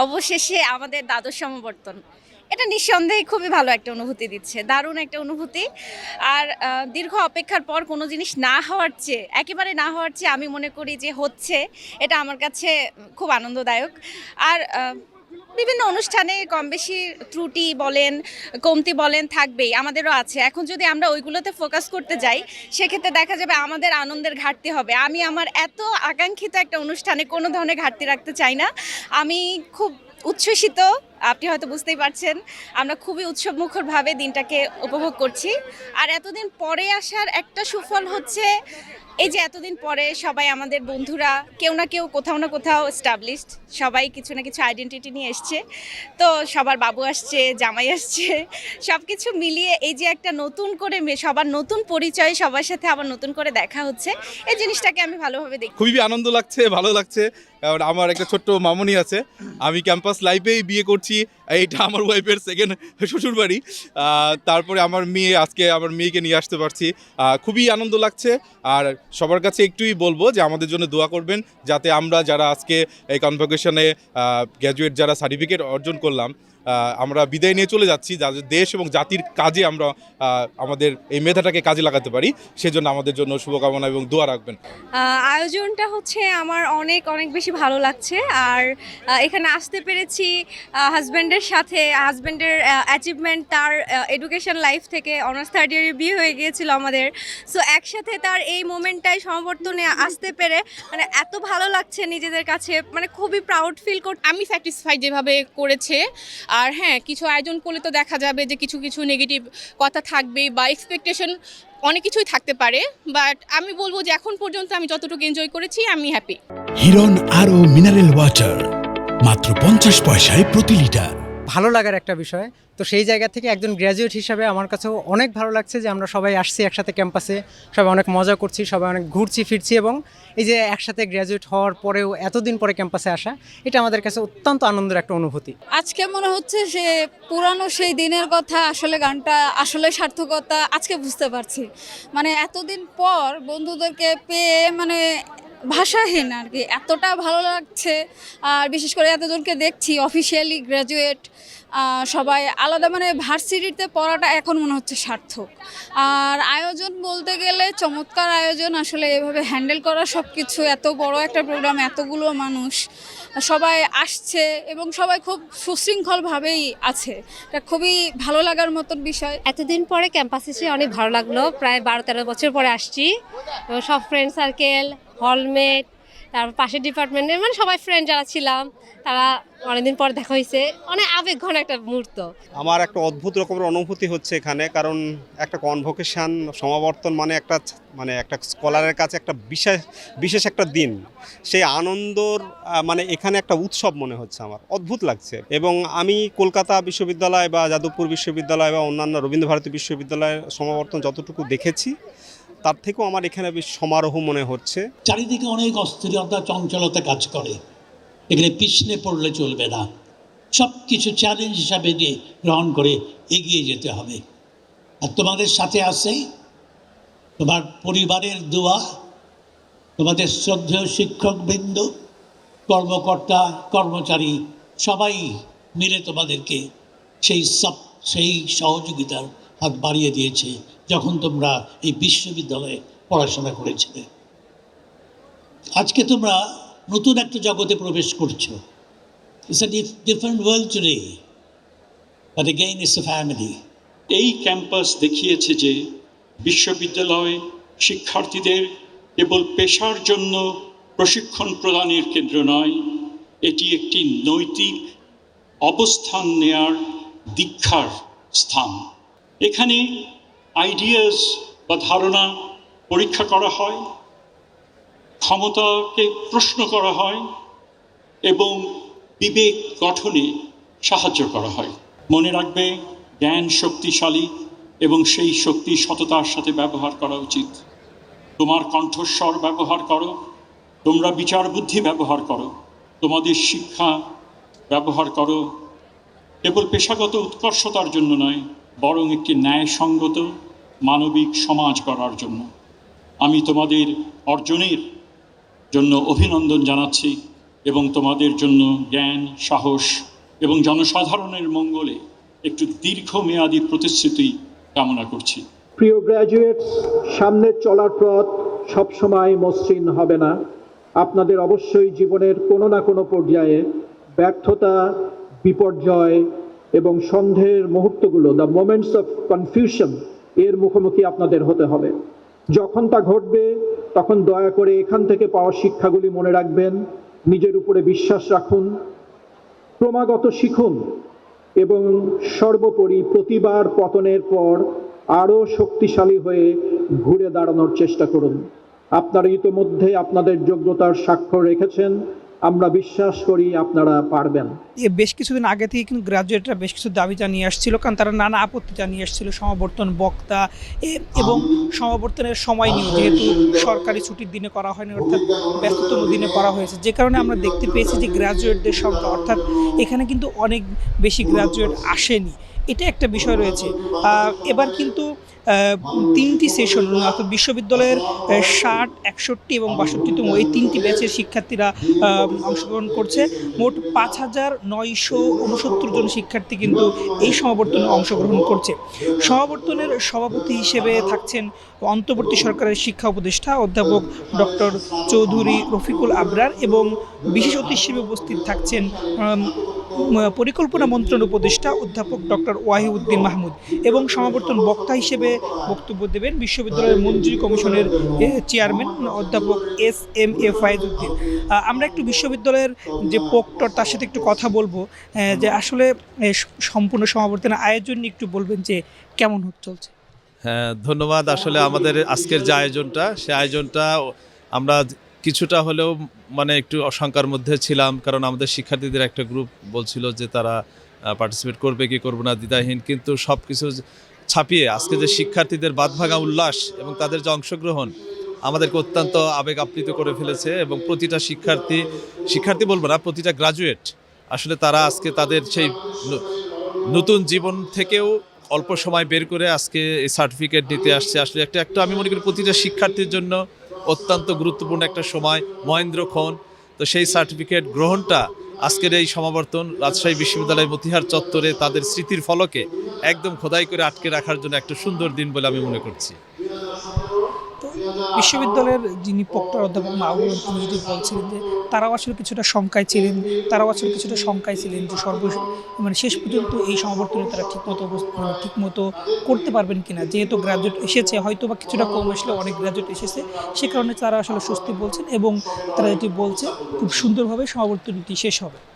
অবশেষে আমাদের দ্বাদশ সমাবর্তন, এটা নিঃসন্দেহে খুবই ভালো একটা অনুভূতি দিচ্ছে, দারুণ একটা অনুভূতি। আর দীর্ঘ অপেক্ষার পর কোনো জিনিস না হওয়ার চেয়ে, একেবারে না হওয়ার চেয়ে আমি মনে করি যে হচ্ছে, এটা আমার কাছে খুব আনন্দদায়ক। আর বিভিন্ন অনুষ্ঠানে কম বেশি ত্রুটি বলেন, কমতি বলেন, থাকবেই, আমাদেরও আছে। এখন যদি আমরা ওইগুলোতে ফোকাস করতে যাই, সেক্ষেত্রে দেখা যাবে আমাদের আনন্দের ঘাটতি হবে। আমি আমার এত আকাঙ্ক্ষিত একটা অনুষ্ঠানে কোনো ধরনের ঘাটতি রাখতে চাই না। আমি খুব উচ্ছ্বসিত, আপনি হয়তো বুঝতেই পারছেন। আমরা খুবই উৎসবমুখরভাবে দিনটাকে উপভোগ করছি। আর এতদিন পরে আসার একটা সুফল হচ্ছে, এই যে এতদিন পরে সবাই আমাদের বন্ধুরা কেউ না কেউ কোথাও না কোথাও এস্টাবলিশড, সবাই কিছু না কিছু আইডেন্টিটি নিয়ে এসছে। তো সবার বাবু আসছে, জামাই আসছে, সব কিছু মিলিয়ে এই যে একটা নতুন করে সবার নতুন পরিচয়, সবার সাথে আবার নতুন করে দেখা হচ্ছে, এই জিনিসটাকে আমি ভালোভাবে দেখি। খুবই আনন্দ লাগছে, ভালো লাগছে। কারণ আমার একটা ছোট্ট মামুনি আছে, আমি ক্যাম্পাস লাইফেই বিয়ে করছি। এইটা আমার ওয়াইফের সেকেন্ড শ্বশুরবাড়ি। তারপরে আমার মেয়ে, আজকে আমার মেয়েকে নিয়ে আসতে পারছি। খুবই আনন্দ লাগছে। আর সবার কাছে একটুই বলবো যে আমাদের জন্য দোয়া করবেন, যাতে আমরা যারা আজকে এই কনভোকেশনে গ্র্যাজুয়েট যারা সার্টিফিকেট অর্জন করলাম, আমরা বিদায় নিয়ে চলে যাচ্ছি, যাতে দেশ এবং জাতির কাজে আমরা আমাদের এই মেধাটাকে কাজে লাগাতে পারি। সেজন্য আমাদের জন্য শুভকামনা এবং দোয়া রাখবেন। আয়োজনটা হচ্ছে আমার অনেক অনেক বেশি ভালো লাগছে। আর এখানে আসতে পেরেছি হাজব্যান্ডের সাথে। হাজব্যান্ডের অ্যাচিভমেন্ট, তার এডুকেশন লাইফ থেকে অনার্স থার্ড ইয়ারে বিয়ে হয়ে গিয়েছিল আমাদের। সো একসাথে তার এই মোমেন্টটাই সমাবর্তনে আসতে পেরে মানে এত ভালো লাগছে নিজেদের কাছে, মানে খুবই প্রাউড ফিল করতে। আমি স্যাটিসফাইড যেভাবে করেছে। আর হ্যাঁ, কিছু আয়োজন করলে তো দেখা যাবে যে কিছু কিছু নেগেটিভ কথা থাকবে বা এক্সপেকটেশন অনেক কিছুই থাকতে পারে, বাট আমি বলবো যে এখন পর্যন্ত আমি যতটুকু এনজয় করেছি আমি হ্যাপি। হিরন আরও মিনারেল ওয়াটার মাত্র 50 পয়সায় প্রতি লিটার। ভালো লাগার একটা বিষয়। তো সেই জায়গা থেকে একজন গ্র্যাজুয়েট হিসাবে আমার কাছেও অনেক ভালো লাগছে যে আমরা সবাই আসছি একসাথে ক্যাম্পাসে, সবাই অনেক মজা করছি, সবাই অনেক ঘুরছি ফিরছি, এবং এই যে একসাথে গ্র্যাজুয়েট হওয়ার পরেও এতদিন পরে ক্যাম্পাসে আসা, এটা আমাদের কাছে অত্যন্ত আনন্দের একটা অনুভূতি। আজকে মনে হচ্ছে সে পুরানো সেই দিনের কথা, আসলে গানটা আসলে সার্থকতা আজকে বুঝতে পারছি। মানে এতদিন পর বন্ধুদেরকে পেয়ে মানে ভাষাহীন আর কি, এতটা ভালো লাগছে। আর বিশেষ করে এতজনকে দেখছি অফিসিয়ালি গ্র্যাজুয়েট, সবাই আলাদা, মানে ভার্সিটিতে পড়াটা এখন মনে হচ্ছে সার্থক। আর আয়োজন বলতে গেলে চমৎকার আয়োজন, আসলে এভাবে হ্যান্ডেল করা সব কিছু, এত বড় একটা প্রোগ্রাম, এতগুলো মানুষ সবাই আসছে এবং সবাই খুব সুশৃঙ্খলভাবেই আছে। এটা খুবই ভালো লাগার মতন বিষয়। এতদিন পরে ক্যাম্পাসে এসে অনেক ভালো লাগলো। প্রায় 12-13 বছর পরে আসছি। এবং সব ফ্রেন্ড সার্কেল, হলমেট, তারপর পাশের ডিপার্টমেন্টের মানে সবাই ফ্রেন্ড যারা ছিলাম, তারা অনেকদিন পর দেখা হয়েছে। অনেক আবেগঘন একটা মুহূর্ত। আমার একটা অদ্ভুত রকমের অনুভূতি হচ্ছে এখানে, কারণ একটা কনভোকেশন সমাবর্তন মানে একটা স্কলারের কাছে একটা বিশেষ একটা দিন। সেই আনন্দর মানে এখানে একটা উৎসব মনে হচ্ছে, আমার অদ্ভুত লাগছে। এবং আমি কলকাতা বিশ্ববিদ্যালয় বা যাদবপুর বিশ্ববিদ্যালয় বা অন্যান্য রবীন্দ্রভারতী বিশ্ববিদ্যালয়ের সমাবর্তন যতটুকু দেখেছি, তার থেকেও আমার এখানে বেশ সমারোহ মনে হচ্ছে। চারিদিকে অনেক অস্থিরতা, চঞ্চলতা কাজ করে। এখানে পিছনে পড়লে চলবে না, সব কিছু চ্যালেঞ্জ হিসাবে দিয়ে গ্রহণ করে এগিয়ে যেতে হবে। আর তোমাদের সাথে আছে তোমার পরিবারের দোয়া, তোমাদের শ্রদ্ধেয় শিক্ষকবৃন্দ, কর্মকর্তা, কর্মচারী সবাই মিলে তোমাদেরকে সেই সহযোগিতার হাত বাড়িয়ে দিয়েছে যখন তোমরা এই বিশ্ববিদ্যালয়ে পড়াশোনা করেছিলে। আজকে তোমরা নতুন একটা জগতে প্রবেশ করছো। It's a different world today, but again it's a family. এই ক্যাম্পাস দেখিয়েছে যে বিশ্ববিদ্যালয় শিক্ষার্থীদের কেবল পেশার জন্য প্রশিক্ষণ প্রদানের কেন্দ্র নয়, এটি একটি নৈতিক অবস্থান নেয়ার দীক্ষার স্থান। এখানে আইডিয়াস বা ধারণা পরীক্ষা করা হয়, ক্ষমতাকে প্রশ্ন করা হয় এবং বিবেক গঠনে সাহায্য করা হয়। মনে রাখবে, জ্ঞান শক্তিশালী এবং সেই শক্তি সততার সাথে ব্যবহার করা উচিত। তোমার কণ্ঠস্বর ব্যবহার করো, তোমরা বিচার বুদ্ধি ব্যবহার করো, তোমাদের শিক্ষা ব্যবহার করো কেবল পেশাগত উৎকর্ষতার জন্য নয়, বরং একটি ন্যায়সঙ্গত মানবিক সমাজ গড়ার জন্য। আমি তোমাদের অর্জনের জন্য অভিনন্দন জানাচ্ছি এবং তোমাদের জন্য জ্ঞান, সাহস এবং জনসাধারণের মঙ্গলে একটু দীর্ঘমেয়াদী প্রতিশ্রুতি কামনা করছি। প্রিয় গ্র্যাজুয়েটস, সামনে চলার পথ সবসময় মসৃণ হবে না। আপনাদের অবশ্যই জীবনের কোনো না কোনো পর্যায়ে ব্যর্থতা, বিপর্যয় এবং সন্দেহের মুহূর্তগুলো, দ্য মোমেন্টস অফ কনফিউশন, এর মুখোমুখি আপনাদের হতে হবে। যখন তা ঘটবে তখন দয়া করে এখান থেকে পাওয়া শিক্ষাগুলি মনে রাখবেন, নিজের উপরে বিশ্বাস রাখুন, ক্রমাগত শিখুন এবং সর্বোপরি প্রতিবার পতনের পর আরও শক্তিশালী হয়ে ঘুরে দাঁড়ানোর চেষ্টা করুন। আপনারা ইতোমধ্যে আপনাদের যোগ্যতার স্বাক্ষর রেখেছেন, আমরা বিশ্বাস করি আপনারা পারবেন। বেশ কিছুদিন আগে থেকে কিন্তু গ্রাজুয়েটরা বেশ কিছু দাবি জানিয়ে আসছিল, কারণ তারা নানা আপত্তি জানিয়ে আসছিল সমাবর্তন বক্তা এবং সমাবর্তনের সময় নিয়েও, যেহেতু সরকারি ছুটির দিনে করা হয়নি, অর্থাৎ ব্যস্ততম দিনে করা হয়েছে, যে কারণে আমরা দেখতে পেয়েছি যে গ্রাজুয়েটদের সংখ্যা, অর্থাৎ এখানে কিন্তু অনেক বেশি গ্রাজুয়েট আসেনি। এটা একটা বিষয় রয়েছে। এবার কিন্তু 3টি সেশন, অর্থাৎ বিশ্ববিদ্যালয়ের 60, 61 এবং 62তম এই 3টি ব্যাচের শিক্ষার্থীরা অংশগ্রহণ করছে। মোট 5,969 জন শিক্ষার্থী কিন্তু এই সমাবর্তনে অংশগ্রহণ করছে। সমাবর্তনের সভাপতি হিসেবে থাকছেন অন্তর্বর্তী সরকারের শিক্ষা উপদেষ্টা অধ্যাপক ডক্টর চৌধুরী রফিকুল আবরার, এবং বিশেষ অতিথি হিসেবে উপস্থিত থাকছেন পরিকল্পনা মন্ত্রণালয়ের উপদেষ্টা অধ্যাপক ডক্টর ওয়াহিউদ্দিন মাহমুদ, এবং সমাবর্তন বক্তা হিসেবে বক্তব্য দেবেন বিশ্ববিদ্যালয়ের মঞ্জুরি কমিশনের চেয়ারম্যান অধ্যাপক SMA ফায়েজউদ্দিন। আমরা একটু বিশ্ববিদ্যালয়ের যে প্রক্টর তার সাথে একটু কথা বলবো, যে আসলে সম্পূর্ণ সমাবর্তনের আয়োজন নিয়ে একটু বলবেন যে কেমন চলছে। হ্যাঁ, ধন্যবাদ। আসলে আমাদের আজকের যে আয়োজনটা, সে আয়োজনটা আমরা কিছুটা হলেও মানে একটু অশঙ্কার মধ্যে ছিলাম, কারণ আমাদের শিক্ষার্থীদের একটা গ্রুপ বলছিল যে তারা পার্টিসিপেট করবে কি করবে না, দ্বিধাহীন। কিন্তু সব কিছু ছাপিয়ে আজকে যে শিক্ষার্থীদের বাঁধভাঙা উল্লাস এবং তাদের যে অংশগ্রহণ আমাদেরকে অত্যন্ত আবেগ আপ্লুত করে ফেলেছে, এবং প্রতিটা শিক্ষার্থী বলবো না, প্রতিটা গ্রাজুয়েট আসলে তারা আজকে তাদের সেই নতুন জীবন থেকেও অল্প সময় বের করে আজকে এই সার্টিফিকেট নিতে আসছে। আসলে একটা আমি মনে করি প্রতিটা শিক্ষার্থীর জন্য অত্যন্ত গুরুত্বপূর্ণ একটা সময়, মহেন্দ্রক্ষণ। তো সেই সার্টিফিকেট গ্রহণটা আজকের এই সমাবর্তন রাজশাহী বিশ্ববিদ্যালয় মতিহার চত্বরে তাদের স্মৃতির ফলকে একদম খোদাই করে আটকে রাখার জন্য একটা সুন্দর দিন বলে আমি মনে করছি। বিশ্ববিদ্যালয়ের যিনি প্রক্টর অধ্যাপক মাহবুব, তিনি যদি বলছিলেন যে তারাও আসলে কিছুটা শঙ্কায় ছিলেন যে মানে শেষ পর্যন্ত এই সমাবর্তনে তারা ঠিকমতো করতে পারবেন কিনা, যেহেতু গ্রাজুয়েট এসেছে, হয়তো বা কিছুটা কম আসলে অনেক গ্রাজুয়েট এসেছে, সে কারণে তারা আসলে স্বস্তি বলছেন, এবং তারা এটি বলছে খুব সুন্দরভাবে সমাবর্তনটি শেষ হবে।